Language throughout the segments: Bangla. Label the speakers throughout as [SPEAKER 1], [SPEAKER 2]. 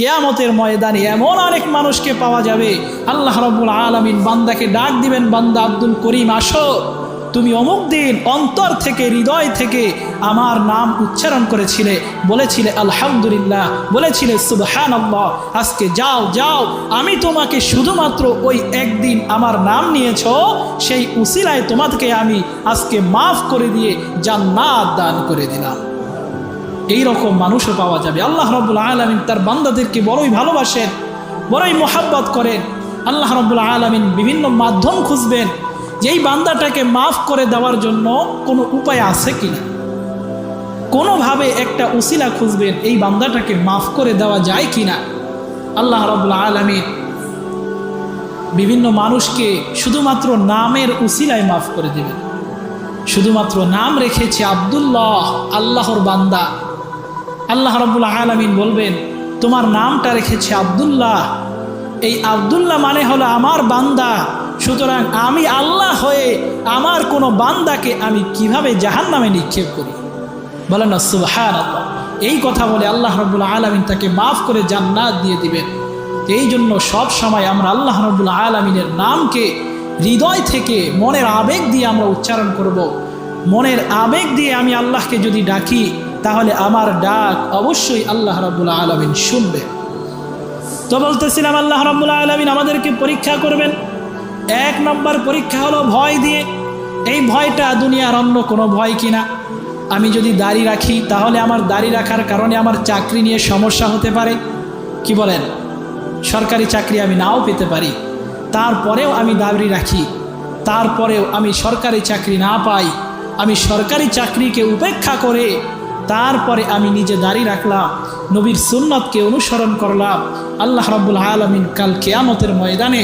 [SPEAKER 1] কিয়ামতের ময়দানে এমন অনেক মানুষকে পাওয়া যাবে, আল্লাহ রাব্বুল আলামিন বান্দাকে ডাক দিবেন, বান্দা আব্দুল করিম আসো, তুমি অমুক দিন অন্তর থেকে হৃদয় থেকে আমার নাম উচ্চারণ করেছিলে, বলেছিলে আলহামদুলিল্লাহ, বলেছিলে সুবহানাল্লাহ, আজকে যাও যাও, আমি তোমাকে শুধুমাত্র ওই একদিন আমার নাম নিয়েছ, সেই উসিলায় তোমাকে আমি আজকে মাফ করে দিয়ে জান্নাত দান করে দিলাম। এই রকম মানুষও পাওয়া যাবে। আল্লাহ রাব্বুল আলামিন তার বান্দাদেরকে বড়ই ভালোবাসেন, বড়ই মোহাব্বত করেন। আল্লাহ রাব্বুল আলামিন বিভিন্ন মাধ্যম খুঁজবেন যেই বান্দাটাকে মাফ করে দেওয়ার জন্য কোনো উপায় আছে কিনা, কোনোভাবে একটা উসিলা খুঁজবেন এই বান্দাটাকে মাফ করে দেওয়া যায় কিনা। আল্লাহ রাব্বুল আলামিন বিভিন্ন মানুষকে শুধুমাত্র নামের উসিলায় মাফ করে দেবেন। শুধুমাত্র নাম রেখেছে আব্দুল্লাহ, আল্লাহর বান্দা। আল্লাহ রাব্বুল আলামিন বলবেন তোমার নামটা রেখেছে আব্দুল্লাহ, এই আব্দুল্লাহ মানে হলো আমার বান্দা, সুতরাং আমি আল্লাহ হয়ে আমার কোনো বান্দাকে আমি কিভাবে জাহান্নামে নিক্ষেপ করি, বলেন না সুবহানাল্লাহ। এই কথা বলে আল্লাহ রাব্বুল আলামিন তাকে মাফ করে জান্নাত দিয়ে দিবেন। এই জন্য সব সময় আমরা আল্লাহ রাব্বুল আলামিনের নামকে হৃদয় থেকে মনের আবেগ দিয়ে আমরা উচ্চারণ করব। মনের আবেগ দিয়ে আমি আল্লাহকে যদি ডাকি তাহলে আমার ডাক অবশ্যই আল্লাহ রাব্বুল আলামিন শুনবে। তো বলতেছিলাম আল্লাহ রাব্বুল আলামিন আমাদেরকে পরীক্ষা করবেন। এক নম্বর পরীক্ষা হলো ভয় দিয়ে। এই ভয়টা দুনিয়ার অন্য কোনো ভয় কিনা। আমি যদি দাড়ি রাখি তাহলে আমার দাড়ি রাখার কারণে আমার চাকরি নিয়ে সমস্যা হতে পারে, কি বলেন? সরকারি চাকরি আমি নাও পেতে পারি, তারপরেও আমি দাড়ি রাখি, তারপরেও আমি সরকারি চাকরি না পাই, আমি সরকারি চাকরিকে উপেক্ষা করে তারপরে আমি নিজে দাড়ি রাখলাম, নবীর সুন্নতকে অনুসরণ করলাম। আল্লাহ রাব্বুল আলামিন কাল কিয়ামতের ময়দানে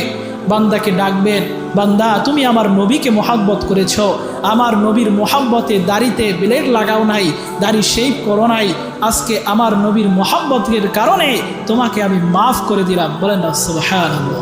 [SPEAKER 1] বান্দাকে ডাকবেন, বান্দা তুমি আমার নবীকে মোহাব্বত করেছ, আমার নবীর মোহাব্বতে দাড়িতে ব্লেড লাগাও নাই, দাড়ি শেভ করো নাই, আজকে আমার নবীর মোহাব্বতের কারণে তোমাকে আমি মাফ করে দিলাম, বলেন না সুবহানাল্লাহ।